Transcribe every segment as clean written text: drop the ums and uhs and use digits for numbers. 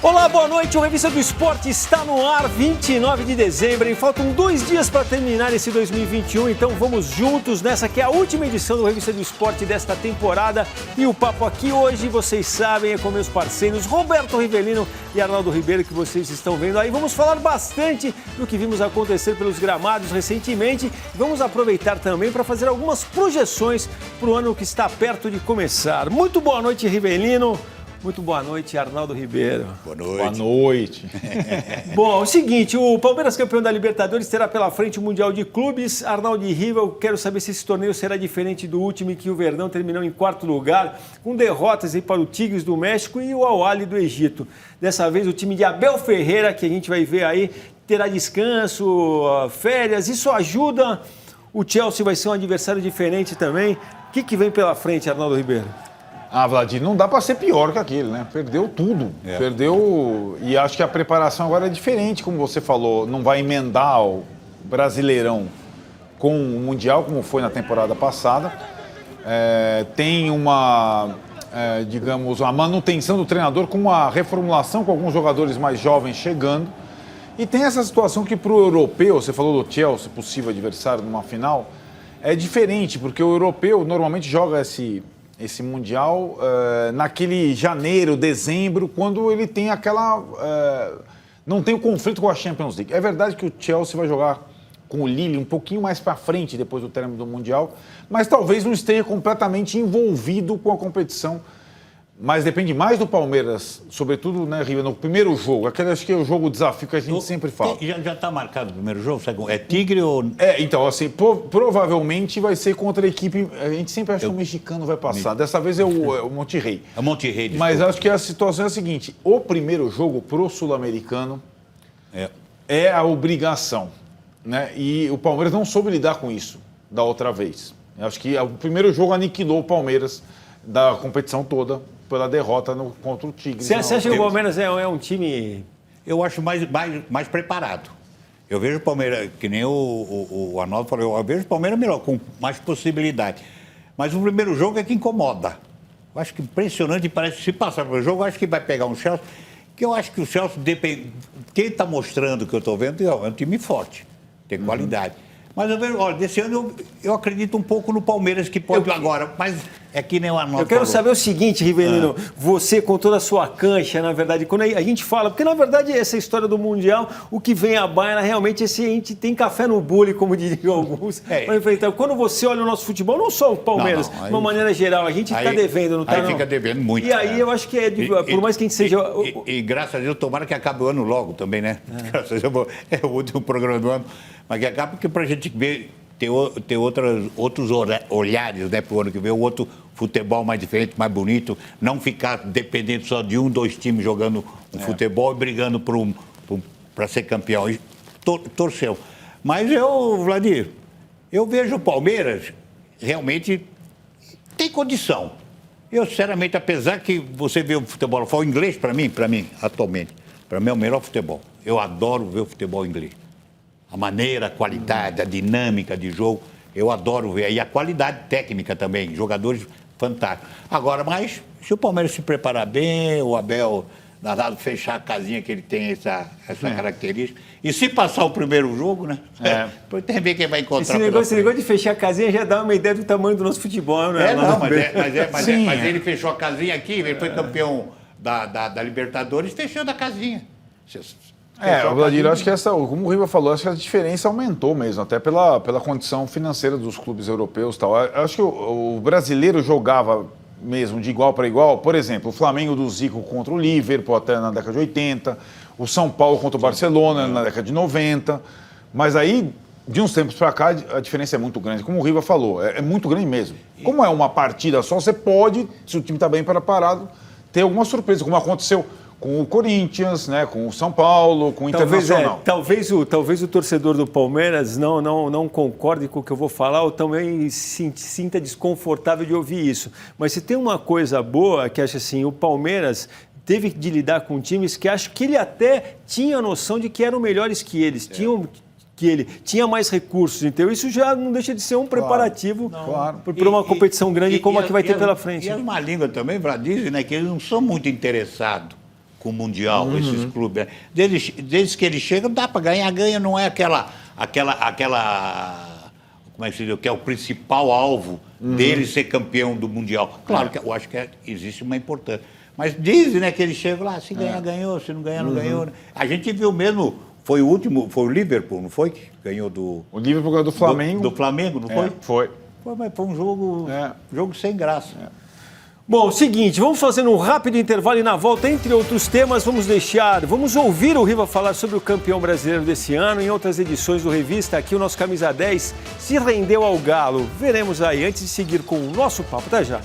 Olá, boa noite. O Revista do Esporte está no ar, 29 de dezembro. E faltam 2 dias para terminar esse 2021, então vamos juntos nessa que é a última edição do Revista do Esporte desta temporada. E o papo aqui hoje, vocês sabem, é com meus parceiros Roberto Rivelino e Arnaldo Ribeiro, que vocês estão vendo aí. Vamos falar bastante do que vimos acontecer pelos gramados recentemente. Vamos aproveitar também para fazer algumas projeções para o ano que está perto de começar. Muito boa noite, Rivelino. Muito boa noite, Arnaldo Ribeiro. Boa noite. Boa noite. Bom, é o seguinte, o Palmeiras campeão da Libertadores terá pela frente o Mundial de Clubes. Arnaldo e Riva, eu quero saber se esse torneio será diferente do último, em que o Verdão terminou em 4º lugar, com derrotas aí para o Tigres do México e o Al-Ahly do Egito. Dessa vez o time de Abel Ferreira, que a gente vai ver aí, terá descanso, férias. Isso ajuda. O Chelsea vai ser um adversário diferente também. O que vem pela frente, Arnaldo Ribeiro? Vladir, não dá para ser pior que aquele, né? Perdeu tudo. Perdeu. E acho que a preparação agora é diferente, como você falou. Não vai emendar o Brasileirão com o Mundial, como foi na temporada passada. Tem digamos, a manutenção do treinador com uma reformulação com alguns jogadores mais jovens chegando. E tem essa situação que para o europeu, você falou do Chelsea, possível adversário numa final, é diferente, porque o europeu normalmente joga esse Mundial naquele janeiro, dezembro, quando ele tem não tem o conflito com a Champions League. É verdade que o Chelsea vai jogar com o Lille um pouquinho mais para frente depois do término do Mundial, mas talvez não esteja completamente envolvido com a competição. Mas depende mais do Palmeiras, sobretudo, né, Riva, no primeiro jogo. Aquele acho que é o jogo, o desafio que a gente sempre fala. Já está marcado o primeiro jogo? É Tigre ou... Então, assim, provavelmente vai ser contra a equipe... A gente sempre acha que o mexicano vai passar. Dessa vez é o Monterrey. É o Monterrey. Mas acho que a situação é a seguinte. O primeiro jogo pro sul-americano é a obrigação, né? E o Palmeiras não soube lidar com isso da outra vez. Eu acho que o primeiro jogo aniquilou o Palmeiras da competição toda pela derrota contra o Tigres. Você acha que o Palmeiras é um time... Eu acho mais preparado. Eu vejo o Palmeiras, que nem o Arnaldo falou, eu vejo o Palmeiras melhor, com mais possibilidade. Mas o primeiro jogo é que incomoda. Eu acho que impressionante, parece que se passar pelo jogo, eu acho que vai pegar um Chelsea, que eu acho que o Chelsea, quem está mostrando que eu estou vendo, é um time forte, tem qualidade. Mas eu vejo, olha, desse ano eu acredito um pouco no Palmeiras, que pode agora, mas é que nem o Arnaldo Eu quero falou. saber o seguinte, Rivelino, você com toda a sua cancha, na verdade, quando a gente fala, porque na verdade essa história do Mundial, o que vem à baila realmente é se a gente tem café no bule, como diriam alguns, para enfrentar. Quando você olha o nosso futebol, não só o Palmeiras, de uma maneira geral, a gente está devendo, não está? Aí fica devendo muito. E aí eu acho que por mais que a gente seja... E graças a Deus, tomara que acabe o ano logo também, né? Graças a Deus, é o último programa do ano. Mas que acabe porque para a gente ver, ter outros olhares, né, para o ano que vem, o outro futebol mais diferente, mais bonito, não ficar dependendo só de 2 times jogando futebol e brigando para ser campeão. E torceu. Mas Vladir, eu vejo o Palmeiras realmente tem condição. Eu, sinceramente, apesar que você vê o futebol fora, o inglês, para mim, atualmente, para mim é o melhor futebol. Eu adoro ver o futebol inglês. A maneira, a qualidade, a dinâmica de jogo, eu adoro ver. E a qualidade técnica também, jogadores fantásticos. Agora, mas se o Palmeiras se preparar bem, o Abel danado fechar a casinha que ele tem essa característica, e se passar o primeiro jogo, né? Depois tem que ver quem vai encontrar. Esse negócio de fechar a casinha já dá uma ideia do tamanho do nosso futebol, né? Mas ele fechou a casinha aqui, ele foi campeão da Libertadores fechando a casinha. Vladir, acho que como o Riva falou, acho que a diferença aumentou mesmo, até pela condição financeira dos clubes europeus e tal. Acho que o brasileiro jogava mesmo de igual para igual, por exemplo, o Flamengo do Zico contra o Liverpool até na década de 80, o São Paulo contra o Barcelona na década de 90, mas aí, de uns tempos para cá, a diferença é muito grande. Como o Riva falou, é muito grande mesmo. Como é uma partida só, você pode, se o time está bem preparado, ter alguma surpresa, como aconteceu com o Corinthians, né, com o São Paulo, com o Internacional. Talvez o torcedor do Palmeiras não concorde com o que eu vou falar ou também se sinta desconfortável de ouvir isso. Mas se tem uma coisa boa, que acho assim, o Palmeiras teve de lidar com times que acho que ele até tinha noção de que eram melhores que eles, que ele tinha mais recursos, então isso já não deixa de ser um preparativo para uma competição grande como a que vai ter pela frente. E as má língua também, dizem, né, que eles não são muito interessados com o Mundial, esses clubes. Né? Desde que ele chega, não dá para ganhar. Ganha não é aquela como é que se diz, que é o principal alvo dele ser campeão do Mundial. Claro que eu acho que existe uma importância. Mas dizem, né, que ele chega lá, se ganhar, ganhou, se não ganhar, não ganhou. Né? A gente viu mesmo, foi o último, foi o Liverpool, não foi? Que ganhou do... O Liverpool ganhou do Flamengo. Do Flamengo, não foi? Foi. Mas foi um jogo sem graça. Bom, seguinte, vamos fazendo um rápido intervalo e na volta, entre outros temas, vamos ouvir o Riva falar sobre o campeão brasileiro desse ano. Em outras edições do Revista, aqui o nosso Camisa 10 se rendeu ao Galo. Veremos aí, antes de seguir com o nosso papo. Até já.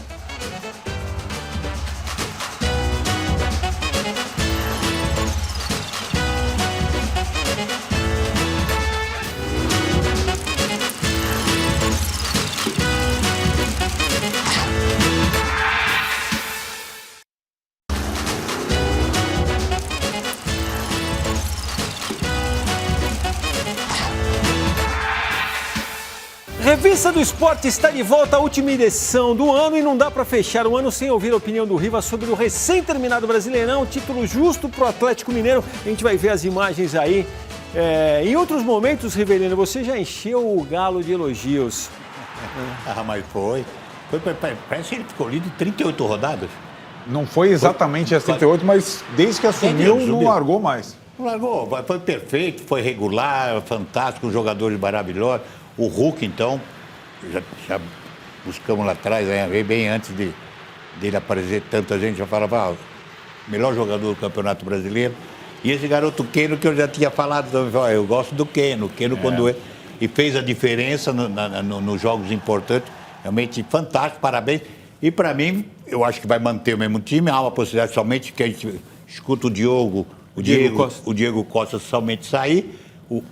Revista do Esporte está de volta à última edição do ano e não dá para fechar o ano sem ouvir a opinião do Riva sobre o recém-terminado Brasileirão, título justo para o Atlético Mineiro. A gente vai ver as imagens aí. Em outros momentos, Rivelino, você já encheu o Galo de elogios. Mas foi. Parece que ele ficou líder de 38 rodadas. Não foi exatamente as 38, mas desde que assumiu, não largou mais. Não largou, foi perfeito, foi regular, fantástico, jogadores maravilhosos. O Hulk, então, já buscamos lá atrás, bem antes dele aparecer, tanta gente já falava, melhor jogador do Campeonato Brasileiro. E esse garoto Keno, que eu já tinha falado, eu gosto do Keno. Keno, quando e fez a diferença nos jogos importantes, realmente fantástico, parabéns. E para mim, eu acho que vai manter o mesmo time, há uma possibilidade somente que a gente escuta o Diego Costa somente sair.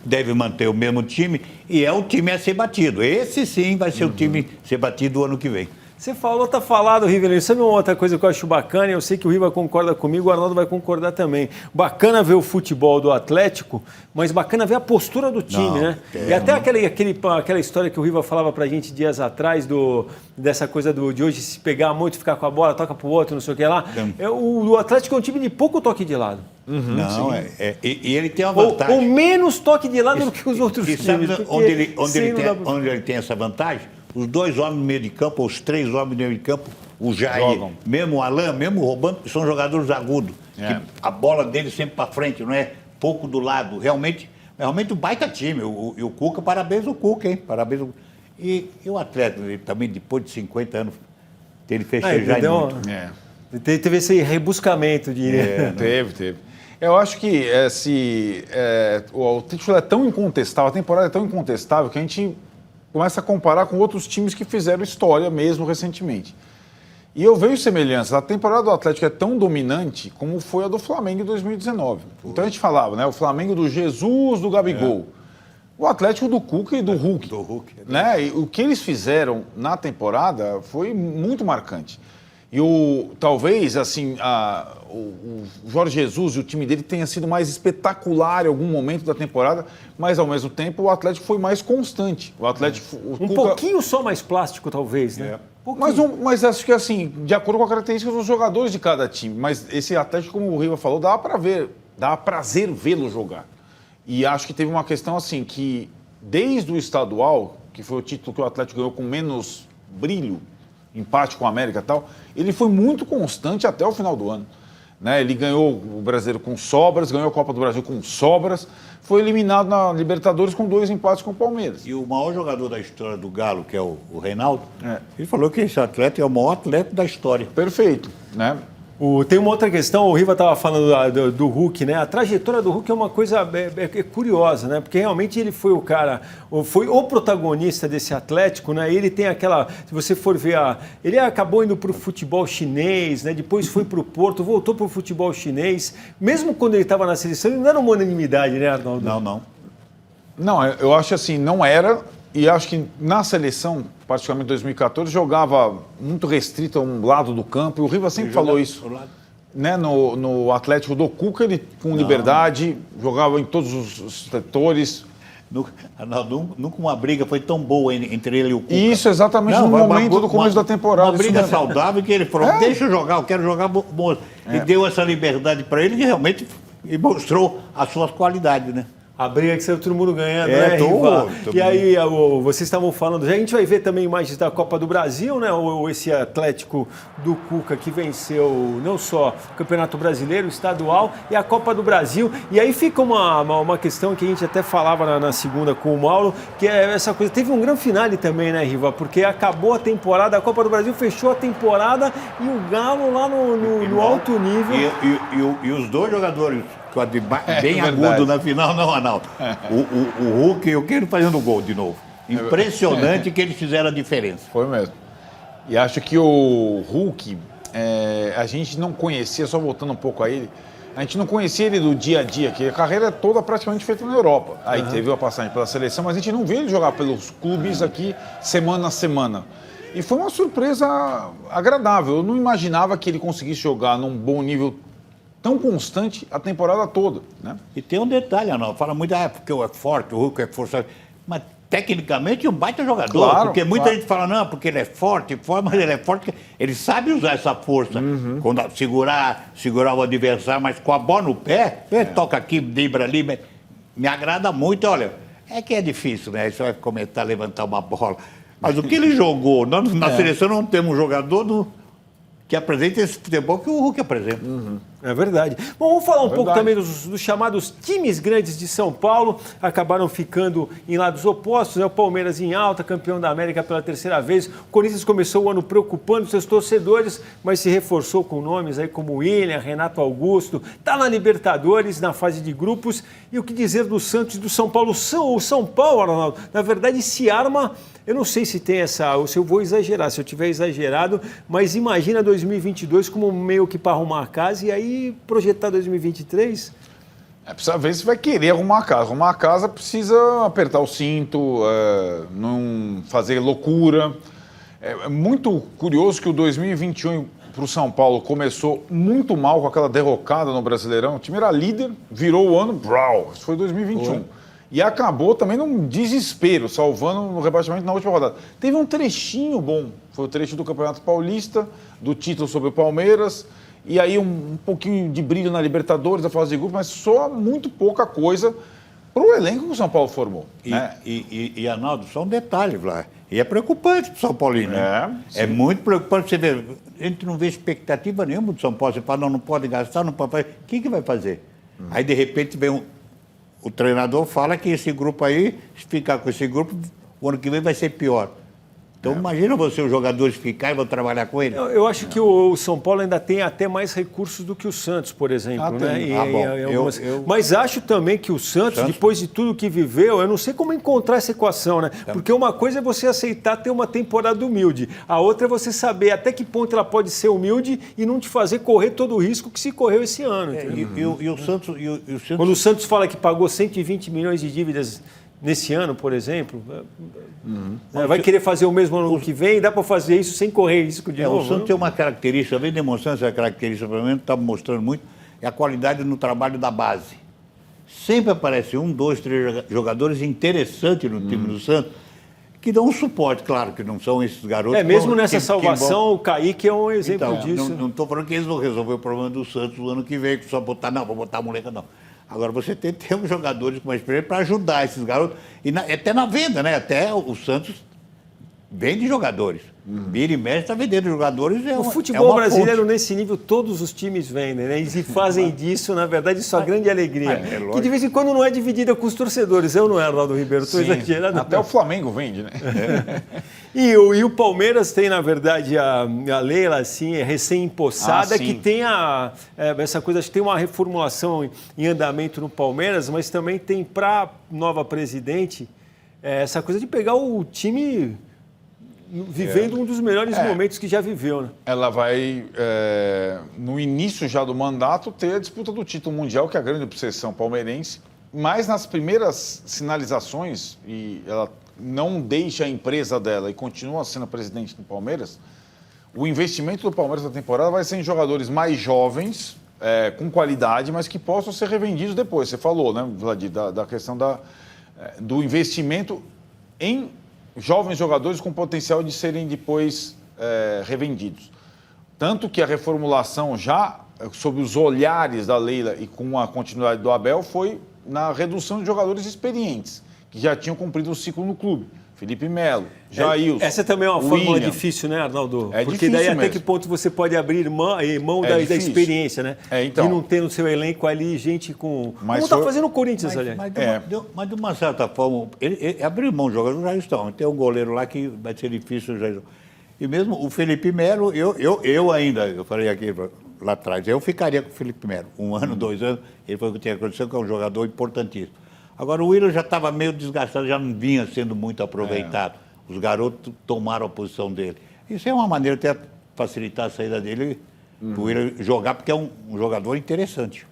Deve manter o mesmo time e é o time a ser batido. Esse sim vai ser o time a ser batido o ano que vem. Você falou, tá falado, Rivelino. Sabe uma outra coisa que eu acho bacana? Eu sei que o Riva concorda comigo, o Arnaldo vai concordar também. Bacana ver o futebol do Atlético, mas bacana ver a postura do time, né? E até aquela história que o Riva falava pra gente dias atrás, dessa coisa de hoje se pegar muito, ficar com a bola, toca pro outro, não sei o que lá. O Atlético é um time de pouco toque de lado. Não, e ele tem uma vantagem. Ou menos toque de lado do que os outros times. Sabe onde ele tem essa vantagem? Os 2 homens no meio de campo, ou os 3 homens no meio de campo, o Jair, mesmo o Alain, mesmo o Robão, são jogadores agudos. Que a bola dele sempre para frente, não é pouco do lado. Realmente um baita time. E o Cuca, parabéns ao Cuca, hein? Parabéns ao... E o Atlético, ele também, depois de 50 anos, ele festejar muito. Teve esse rebuscamento de... Teve. Eu acho que o título é tão incontestável, a temporada é tão incontestável que a gente começa a comparar com outros times que fizeram história mesmo recentemente. E eu vejo semelhanças. A temporada do Atlético é tão dominante como foi a do Flamengo em 2019. Então a gente falava, né? O Flamengo do Jesus, do Gabigol. O Atlético do Cuca e do Hulk. Né? E o que eles fizeram na temporada foi muito marcante. E talvez, assim, o Jorge Jesus e o time dele tenha sido mais espetacular em algum momento da temporada, mas, ao mesmo tempo, o Atlético foi mais constante. O Atlético... pouquinho só mais plástico, talvez, né? Mas acho que, assim, de acordo com a característica dos jogadores de cada time. Mas esse Atlético, como o Riva falou, dá prazer vê-lo jogar. E acho que teve uma questão, assim, que desde o estadual, que foi o título que o Atlético ganhou com menos brilho, empate com a América e tal, ele foi muito constante até o final do ano. Né? Ele ganhou o Brasileiro com sobras, ganhou a Copa do Brasil com sobras, foi eliminado na Libertadores com 2 empates com o Palmeiras. E o maior jogador da história do Galo, que é o Reinaldo, ele falou que esse atleta é o maior atleta da história. Perfeito, né? Tem uma outra questão, o Riva estava falando do Hulk, né? A trajetória do Hulk é uma coisa curiosa, né? Porque realmente ele foi foi o protagonista desse Atlético, né? Ele tem se você for ver, ele acabou indo para o futebol chinês, né? Depois foi para o Porto, voltou para o futebol chinês. Mesmo quando ele estava na seleção, ele não era uma unanimidade, né, Arnaldo? Não, eu acho assim, não era. E acho que na seleção, particularmente em 2014, jogava muito restrito a um lado do campo. E o Riva sempre falou isso. Né? No Atlético do Cuca, ele com liberdade, jogava em todos os setores. Nunca uma briga foi tão boa entre ele e o Cuca. Isso, exatamente no momento do começo da temporada. Uma briga saudável que ele falou, deixa eu jogar, eu quero jogar moço. E deu essa liberdade para ele e realmente mostrou as suas qualidades, né? A briga que saiu todo mundo ganhando, É, né, tô- Riva? tô- E aí, vocês estavam falando, já a gente vai ver também imagens da Copa do Brasil, né? Esse Atlético do Cuca que venceu não só o Campeonato Brasileiro, o Estadual e a Copa do Brasil. E aí fica uma questão que a gente até falava na segunda com o Mauro, que é essa coisa. Teve um grande finale também, né, Riva? Porque acabou a temporada, a Copa do Brasil fechou a temporada e o Galo lá no alto nível. E os dois jogadores bem verdade. agudo na final, não, Arnaldo. O Hulk e o Keno fazendo gol de novo. Impressionante que eles fizeram a diferença. Foi mesmo. E acho que o Hulk, a gente não conhecia, só voltando um pouco a ele, a gente não conhecia ele do dia a dia, que a carreira é toda praticamente feita na Europa. Aí teve a passagem pela seleção, mas a gente não vê ele jogar pelos clubes aqui semana a semana. E foi uma surpresa agradável. Eu não imaginava que ele conseguisse jogar num bom nível tão constante a temporada toda, né? E tem um detalhe, Arnaldo, fala muito, porque é forte, o Hulk é forçado. Mas tecnicamente é um baita jogador. Claro, porque muita claro. gente fala, não, porque ele é forte, mas ele é forte, porque ele sabe usar essa força. Quando segurar o adversário, mas com a bola no pé, ele toca aqui, dribla ali, me agrada muito. Olha, é que é difícil, né? Você vai comentar, levantar uma bola. Mas o que ele jogou, na seleção não temos um jogador que apresenta esse futebol que o Hulk apresenta. É verdade. Bom, vamos falar um pouco verdade. também dos chamados times grandes de São Paulo. Acabaram ficando em lados opostos, né? O Palmeiras em alta, campeão da América pela terceira vez. O Corinthians começou o ano preocupando seus torcedores, mas se reforçou com nomes aí como William, Renato Augusto. Está na Libertadores, na fase de grupos. E o que dizer do Santos e do São Paulo? O São Paulo, Arnaldo, na verdade se arma... Eu não sei se tem ou se eu vou exagerar, se eu tiver exagerado, mas imagina 2022 como meio que para arrumar a casa e aí projetar 2023? Precisa ver se vai querer arrumar a casa. Arrumar a casa precisa apertar o cinto, não fazer loucura. É muito curioso que o 2021 para o São Paulo começou muito mal com aquela derrocada no Brasileirão. O time era líder, virou o ano, brau, isso foi 2021. E acabou também num desespero, salvando o rebaixamento na última rodada. Teve um trechinho bom, foi o trecho do Campeonato Paulista, do título sobre o Palmeiras, e aí um pouquinho de brilho na Libertadores, a fase de grupo, mas só muito pouca coisa para o elenco que o São Paulo formou. E Arnaldo, só um detalhe, Vlá. E é preocupante para o São Paulino, né? É muito preocupante. Você vê, a gente não vê expectativa nenhuma do São Paulo. Você fala, não pode gastar, não pode fazer. O que vai fazer? Aí, de repente, vem o treinador fala que esse grupo aí, se ficar com esse grupo, o ano que vem vai ser pior. Então, imagina você, os jogadores ficarem e vão trabalhar com ele. Eu acho que o São Paulo ainda tem até mais recursos do que o Santos, por exemplo. Né? Bom. Mas acho também que o Santos, depois de tudo que viveu, eu não sei como encontrar essa equação, né? Porque uma coisa é você aceitar ter uma temporada humilde, a outra é você saber até que ponto ela pode ser humilde e não te fazer correr todo o risco que se correu esse ano. E o Santos... Quando o Santos fala que pagou 120 milhões de dívidas nesse ano, por exemplo, vai querer fazer o mesmo ano que vem, dá para fazer isso sem correr risco de novo? O Santos tem uma característica, vem demonstrando essa característica, para mim, está mostrando muito, é a qualidade no trabalho da base. Sempre aparece 1, 2, 3 jogadores interessantes no time do Santos, que dão um suporte, claro, que não são esses garotos. Mesmo nessa salvação, o Kaique é um exemplo disso. Não estou falando que eles vão resolver o problema do Santos no ano que vem, que só botar, vou botar a moleca, não. Agora, você tem que ter uns jogadores com mais experiência para ajudar esses garotos. E até na venda, né? Até o Santos vende jogadores. Vira e mexe está vendendo jogadores. O futebol brasileiro, nesse nível, todos os times vendem, né? E fazem disso, na verdade, sua grande alegria. Que de vez em quando não é dividida com os torcedores. Eu não é, Arnaldo Ribeiro, estou exagerando. Até o Flamengo vende, né? E o Palmeiras tem, na verdade, a Leila, assim, recém-empossada, que tem essa coisa, acho que tem uma reformulação em andamento no Palmeiras, mas também tem para a nova presidente essa coisa de pegar o time vivendo um dos melhores momentos que já viveu, né? Ela vai, no início já do mandato, ter a disputa do título mundial, que é a grande obsessão palmeirense, mas nas primeiras sinalizações, e ela não deixa a empresa dela e continua sendo a presidente do Palmeiras, o investimento do Palmeiras na temporada vai ser em jogadores mais jovens, com qualidade, mas que possam ser revendidos depois. Você falou, né, Vladir, da questão do investimento em jovens jogadores com potencial de serem depois revendidos. Tanto que a reformulação já sob os olhares da Leila e com a continuidade do Abel, foi na redução de jogadores experientes, que já tinham cumprido o ciclo no clube. Felipe Melo, Jailson. Essa também é uma fórmula difícil, né, Arnaldo? É porque daí mesmo. Até que ponto você pode abrir mão da experiência, né? Então. E não ter no seu elenco ali gente com... Mas como está fazendo o Corinthians, aliás. Mas de uma certa forma, ele abriu mão de jogador, já estão. Tem um goleiro lá que vai ser difícil. E mesmo o Felipe Melo, eu falei aqui lá atrás, eu ficaria com o Felipe Melo. 1 ano, 2 anos, ele foi o que tinha acontecido, que é um jogador importantíssimo. Agora, o Willian já estava meio desgastado, já não vinha sendo muito aproveitado. Os garotos tomaram a posição dele. Isso é uma maneira até de facilitar a saída dele, para o Willian jogar, porque é um jogador interessante.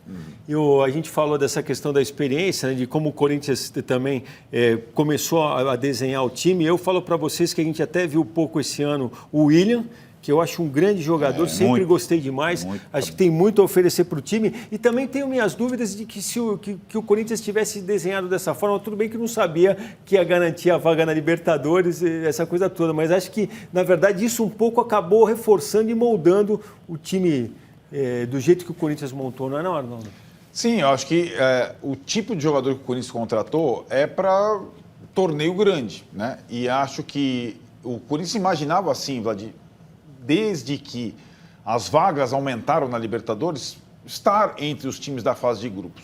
E a gente falou dessa questão da experiência, né, de como o Corinthians também começou a desenhar o time. Eu falo para vocês que a gente até viu pouco esse ano o Willian, que eu acho um grande jogador, sempre gostei demais, acho que tem muito a oferecer para o time, e também tenho minhas dúvidas de que se o Corinthians tivesse desenhado dessa forma, tudo bem que não sabia que ia garantir a vaga na Libertadores, essa coisa toda, mas acho que, na verdade, isso um pouco acabou reforçando e moldando o time do jeito que o Corinthians montou, não é, não, Arnaldo? Sim, eu acho que o tipo de jogador que o Corinthians contratou é para torneio grande, né? E acho que o Corinthians imaginava assim, Vladir, desde que as vagas aumentaram na Libertadores, estar entre os times da fase de grupos.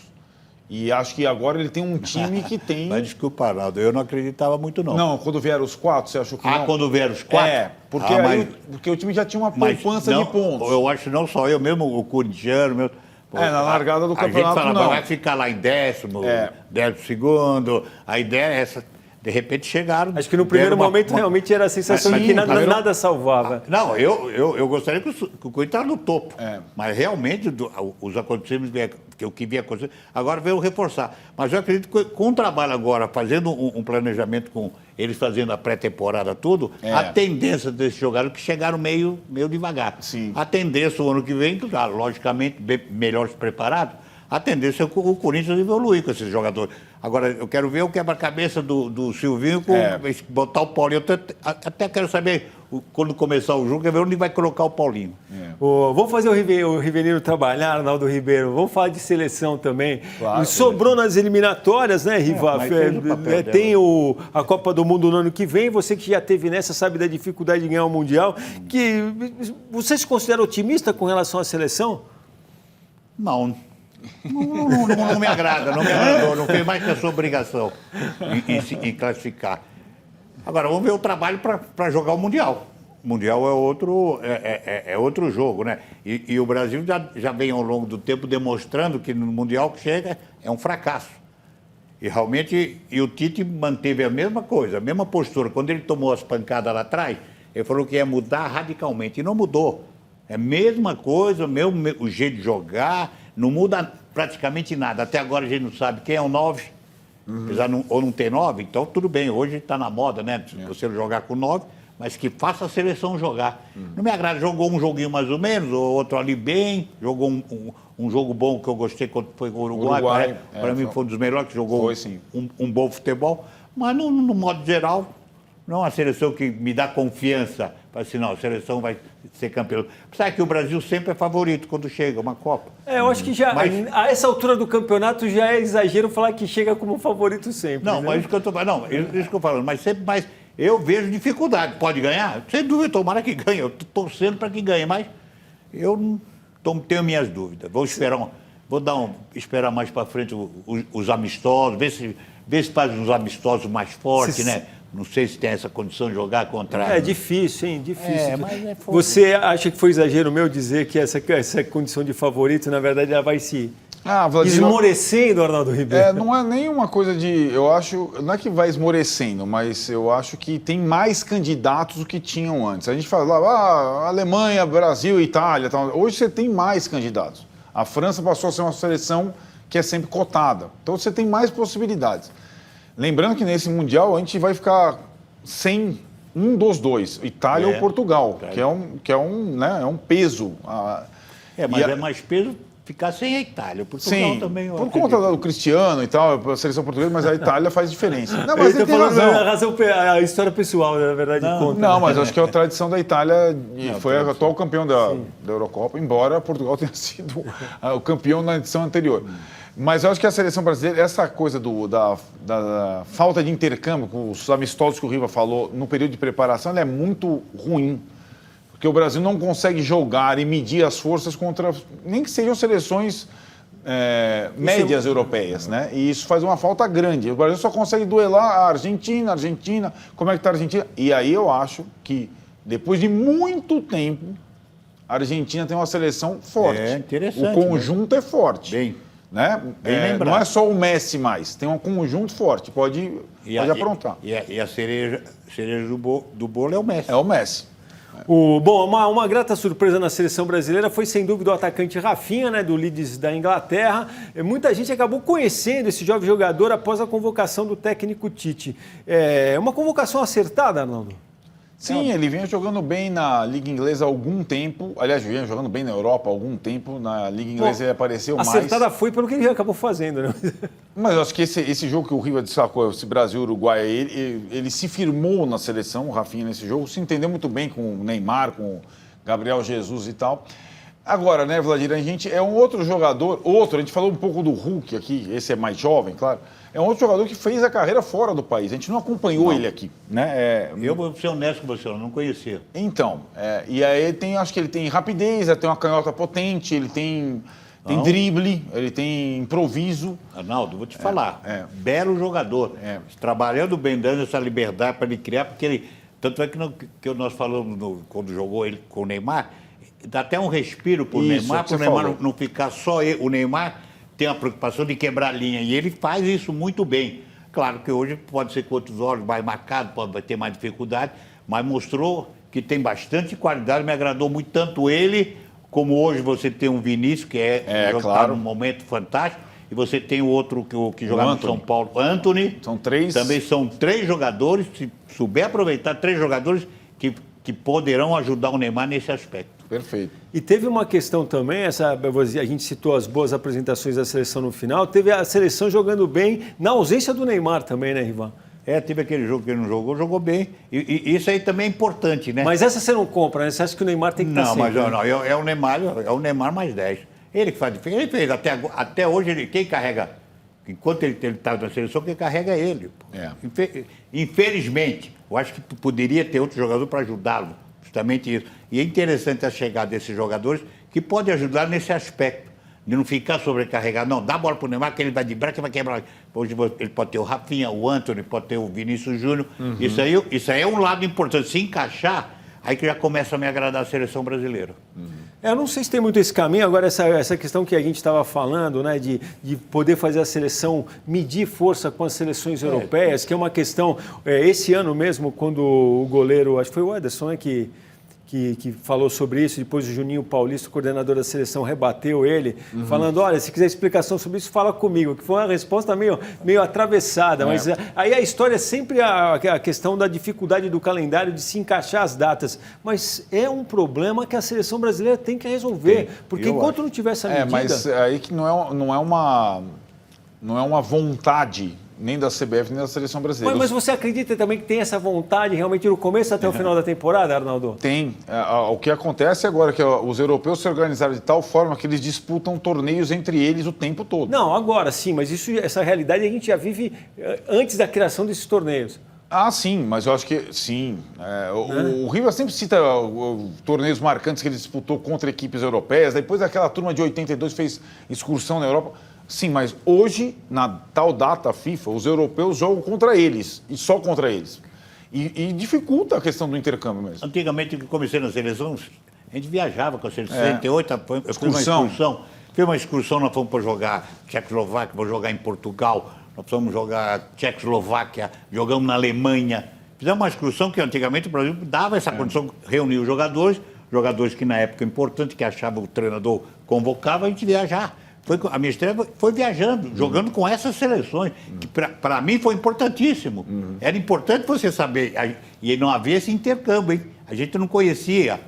E acho que agora ele tem um time que tem... Mas desculpa, Arnaldo, eu não acreditava muito, não. Não, quando vieram os 4, você achou que não? Quando vieram os 4? Porque o time já tinha uma poupança de pontos. Eu acho não só eu mesmo, o corintiano mesmo. Na largada do campeonato, a gente fala, não. vai ficar lá em 12º, a ideia é essa. De repente chegaram... Acho que no primeiro momento realmente era a sensação de que nada salvava. Não, eu gostaria que o Corinthians estava no topo. Mas realmente os acontecimentos o que vinha acontecendo, agora veio reforçar. Mas eu acredito que com o trabalho agora, fazendo um planejamento com eles fazendo a pré-temporada tudo, a tendência desses jogadores que chegaram meio devagar. Sim. A tendência o ano que vem, logicamente, melhores preparados, a tendência é o Corinthians evoluir com esses jogadores. Agora, eu quero ver o quebra-cabeça do Silvinho botar o Paulinho. Eu até quero saber, quando começar o jogo, quero ver onde vai colocar o Paulinho. Vamos fazer o Rivelino trabalhar, Arnaldo Ribeiro. Vamos falar de seleção também. Claro, e sobrou nas eliminatórias, né, Riva? Tem a Copa do Mundo no ano que vem. Você que já esteve nessa, sabe da dificuldade de ganhar o Mundial. Você se considera otimista com relação à seleção? Não me agrada, não me agradou, não fez mais que a sua obrigação em classificar. Agora, vamos ver o trabalho para jogar o Mundial. O Mundial é outro jogo, né? E o Brasil já vem ao longo do tempo demonstrando que no Mundial que chega é um fracasso. E realmente, o Tite manteve a mesma coisa, a mesma postura. Quando ele tomou as pancadas lá atrás, ele falou que ia mudar radicalmente, e não mudou. É a mesma coisa, o jeito de jogar, não muda praticamente nada. Até agora a gente não sabe quem é o 9, apesar ou não ter 9, então tudo bem, hoje está na moda, né? Você jogar com 9, mas que faça a seleção jogar. Não me agrada, jogou um joguinho mais ou menos, ou outro ali bem, jogou um jogo bom que eu gostei quando foi com o Uruguai. Para mim foi um dos melhores, que jogou um bom futebol, mas no modo geral, não é uma seleção que me dá confiança. Para assim, não, a seleção vai ser campeão. Sabe que o Brasil sempre é favorito quando chega uma Copa. Eu acho que a essa altura do campeonato já é exagero falar que chega como favorito sempre. Não, né? mas isso que eu estou falando. Não, isso que eu estou falando, mas sempre mais. Eu vejo dificuldade. Pode ganhar? Sem dúvida, tomara que ganhe. Eu estou torcendo para que ganhe, mas eu tenho minhas dúvidas. Vou esperar esperar mais para frente os amistosos, ver se faz uns amistosos mais fortes, né? Não sei se tem essa condição de jogar contra... É difícil, hein? Difícil. Mas é Você acha que foi exagero meu dizer que essa condição de favorito, na verdade, ela vai se esmorecendo, Arnaldo Ribeiro? Não é nenhuma coisa de... Eu acho... Não é que vai esmorecendo, mas eu acho que tem mais candidatos do que tinham antes. A gente fala, Alemanha, Brasil, Itália... Tal. Hoje você tem mais candidatos. A França passou a ser uma seleção que é sempre cotada. Então você tem mais possibilidades. Lembrando que nesse Mundial a gente vai ficar sem um dos dois, Itália ou Portugal, que é um peso. Mas é mais peso ficar sem a Itália. Portugal Sim, também. por conta do Cristiano e tal, a seleção portuguesa, mas a Itália faz diferença. Não, mas Ele ele tá tem falando razão. a história pessoal, na verdade, conta. Não, mas acho que é a tradição da Itália e Não, foi o atual campeão da Eurocopa, embora Portugal tenha sido o campeão na edição anterior. Mas eu acho que a seleção brasileira, essa coisa da falta de intercâmbio, com os amistosos que o Riva falou, no período de preparação, ela é muito ruim. Porque o Brasil não consegue jogar e medir as forças contra, nem que sejam seleções médias europeias, né? E isso faz uma falta grande. O Brasil só consegue duelar a Argentina, como é que está a Argentina? E aí eu acho que, depois de muito tempo, a Argentina tem uma seleção forte. É interessante. O conjunto é forte. Bem, Né? bem lembrado. Não é só o Messi mais, tem um conjunto forte, pode aprontar. E a cereja do bolo é o Messi. É o Messi. Bom, uma grata surpresa na seleção brasileira foi, sem dúvida, o atacante Rafinha, né, do Leeds da Inglaterra. Muita gente acabou conhecendo esse jovem jogador após a convocação do técnico Tite. É uma convocação acertada, Arnaldo? Sim, ele vinha jogando bem na Liga Inglesa há algum tempo. Aliás, vinha jogando bem na Europa há algum tempo. Na Liga Inglesa ele apareceu mais. Acertada foi pelo que ele acabou fazendo, né? Mas eu acho que esse jogo que o Riva destacou, esse Brasil-Uruguai, ele se firmou na seleção, o Rafinha, nesse jogo. Se entendeu muito bem com o Neymar, com o Gabriel Jesus e tal. Agora, né, Vladimir, a gente é um outro jogador, a gente falou um pouco do Hulk aqui, esse é mais jovem, claro. É um outro jogador que fez a carreira fora do país. A gente não acompanhou ele aqui, né? Eu vou ser honesto com você, eu não conhecia. Então, e aí acho que ele tem rapidez, ele tem uma canhota potente, ele tem drible, ele tem improviso. Arnaldo, vou te falar, belo jogador. Trabalhando bem, dando essa liberdade para ele criar, porque ele... Tanto é que nós falamos quando jogou ele com o Neymar, dá até um respiro para o Neymar, para o Neymar não ficar só ele. O Neymar tem a preocupação de quebrar a linha, e ele faz isso muito bem. Claro que hoje pode ser com outros olhos mais marcado, vai ter mais dificuldade, mas mostrou que tem bastante qualidade, me agradou muito, tanto ele, como hoje você tem um Vinícius, que está num momento fantástico, e você tem o outro que jogava no São Paulo, Antony. São três. Também são 3 jogadores, se souber aproveitar, 3 jogadores que poderão ajudar o Neymar nesse aspecto. Perfeito. E teve uma questão também, a gente citou as boas apresentações da seleção no final, teve a seleção jogando bem na ausência do Neymar também, né, Rivan? Teve aquele jogo que ele não jogou bem, e isso aí também é importante, né? Mas essa você não compra, né? Você acha que o Neymar tem que estar sempre? Não, é o Neymar mais 10. Ele que faz diferença. Ele fez, até hoje, quem carrega, enquanto ele está na seleção, quem carrega é ele. Infelizmente, eu acho que poderia ter outro jogador para ajudá-lo, justamente isso. E é interessante a chegada desses jogadores que podem ajudar nesse aspecto, de não ficar sobrecarregado. Não, dá a bola para o Neymar, que ele vai driblar, que vai quebrar. Hoje ele pode ter o Rafinha, o Antony, pode ter o Vinícius Júnior. Isso aí é um lado importante. Se encaixar, aí que já começa a me agradar a seleção brasileira. Eu não sei se tem muito esse caminho, agora essa questão que a gente estava falando, né, de poder fazer a seleção medir força com as seleções europeias, que é uma questão, esse ano mesmo, quando o goleiro, acho que foi o Ederson, né, que falou sobre isso, depois o Juninho Paulista, o coordenador da seleção, rebateu ele, falando, olha, se quiser explicação sobre isso, fala comigo, que foi uma resposta meio atravessada, mas aí a história é sempre a questão da dificuldade do calendário de se encaixar as datas, mas é um problema que a seleção brasileira tem que resolver, porque enquanto não tiver essa medida... mas aí que não é uma vontade nem da CBF, nem da seleção brasileira. Mas você acredita também que tem essa vontade realmente do começo até o final da temporada, Arnaldo? Tem. O que acontece agora é que os europeus se organizaram de tal forma que eles disputam torneios entre eles o tempo todo. Não, agora sim, mas essa realidade a gente já vive antes da criação desses torneios. Sim, mas eu acho que sim. O Riva sempre cita torneios marcantes que ele disputou contra equipes europeias, depois aquela turma de 82 fez excursão na Europa. Sim, mas hoje, na tal data FIFA, os europeus jogam contra eles, e só contra eles. E dificulta a questão do intercâmbio mesmo. Antigamente, que comecei na seleção, a gente viajava com a seleção. Em 68, eu fiz uma excursão, nós fomos para jogar Tchecoslováquia, vamos jogar em Portugal, nós fomos jogar Tchecoslováquia, jogamos na Alemanha. Fizemos uma excursão que antigamente o Brasil dava essa condição, reunia os jogadores que na época importante, que achava o treinador convocava, a gente viajar. A minha estreia foi viajando, jogando com essas seleções, que para mim foi importantíssimo. Era importante você saber, e não havia esse intercâmbio, hein? A gente não conhecia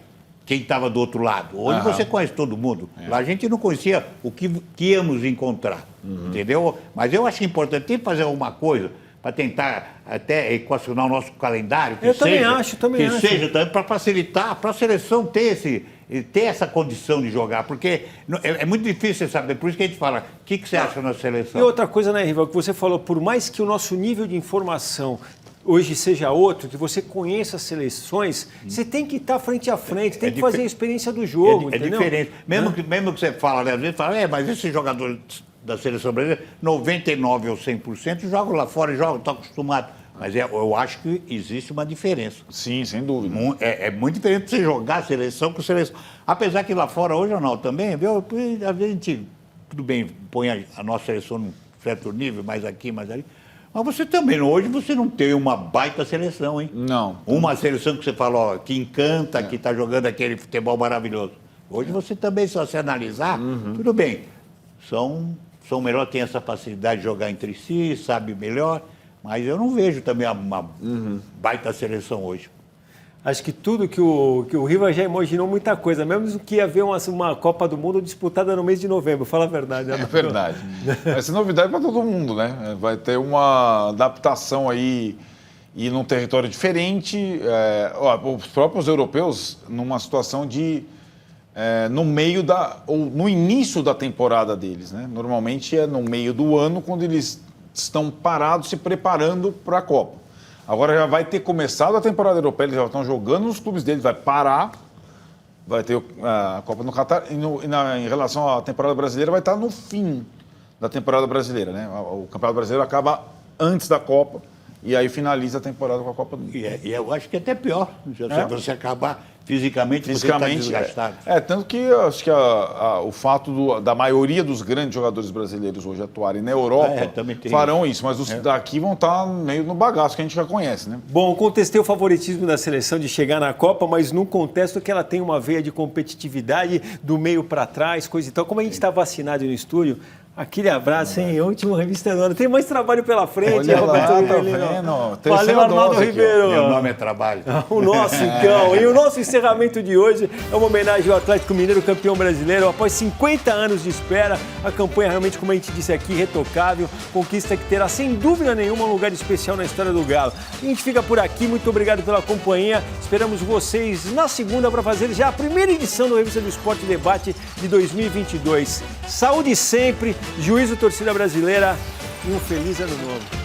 quem estava do outro lado. Hoje você conhece todo mundo. Lá a gente não conhecia o que íamos encontrar, entendeu? Mas eu acho importante tem que fazer alguma coisa para tentar até equacionar o nosso calendário. Eu também acho. Seja também para facilitar, para a seleção ter essa condição de jogar, porque é muito difícil você saber, por isso que a gente fala, o que você acha na seleção? E outra coisa, né, Rival, que você falou, por mais que o nosso nível de informação hoje seja outro, que você conheça as seleções, você tem que estar frente a frente, tem que fazer a experiência do jogo, entendeu? É diferente. Mesmo que você fala, né, às vezes fala, mas esse jogador da seleção brasileira, 99% ou 100% jogam lá fora e jogam, estão acostumados. Mas eu acho que existe uma diferença. Sim, sem dúvida. É muito diferente você jogar seleção com seleção. Apesar que lá fora, hoje ou não, também, viu? Às vezes a gente, tudo bem, põe a nossa seleção num certo nível, mais aqui, mais ali. Mas você também, hoje você não tem uma baita seleção, hein? Não. Uma seleção que você fala, ó, que encanta, que está jogando aquele futebol maravilhoso. Hoje você também, se você analisar, tudo bem. São melhor, tem essa facilidade de jogar entre si, sabe melhor. Mas eu não vejo também uma baita seleção hoje. Acho que tudo que o Riva já imaginou muita coisa, mesmo que ia haver uma Copa do Mundo disputada no mês de novembro, fala a verdade. Né? É verdade. Essa é novidade para todo mundo, né? Vai ter uma adaptação aí e num território diferente. Os próprios europeus, numa situação de... no meio ou no início da temporada deles, né? Normalmente é no meio do ano, quando eles estão parados se preparando para a Copa. Agora já vai ter começado a temporada europeia, eles já estão jogando nos clubes deles, vai parar, vai ter a Copa no Catar, em relação à temporada brasileira, vai estar no fim da temporada brasileira, né? O Campeonato Brasileiro acaba antes da Copa e aí finaliza a temporada com a Copa do Mundo. E eu acho que é até pior, você acabar fisicamente você está desgastado. Tanto que eu acho que o fato da maioria dos grandes jogadores brasileiros hoje atuarem na Europa farão isso, mas os daqui vão estar meio no bagaço que a gente já conhece, né? Bom, contestei o favoritismo da seleção de chegar na Copa, mas não contesto que ela tem uma veia de competitividade do meio para trás, coisa e tal. Como a gente está vacinado no estúdio, aquele abraço, hein? Última revista do ano. Tem mais trabalho pela frente, Roberto Rivelino. Valeu, Arnaldo Ribeiro. Meu nome é trabalho. O nosso, então. E o nosso encerramento de hoje é uma homenagem ao Atlético Mineiro, campeão brasileiro. Após 50 anos de espera, a campanha realmente, como a gente disse aqui, irretocável. Conquista que terá, sem dúvida nenhuma, um lugar especial na história do Galo. A gente fica por aqui. Muito obrigado pela companhia. Esperamos vocês na segunda para fazer já a primeira edição do Revista do Esporte Debate de 2022. Saúde sempre. Juízo, torcida brasileira, e um feliz ano novo.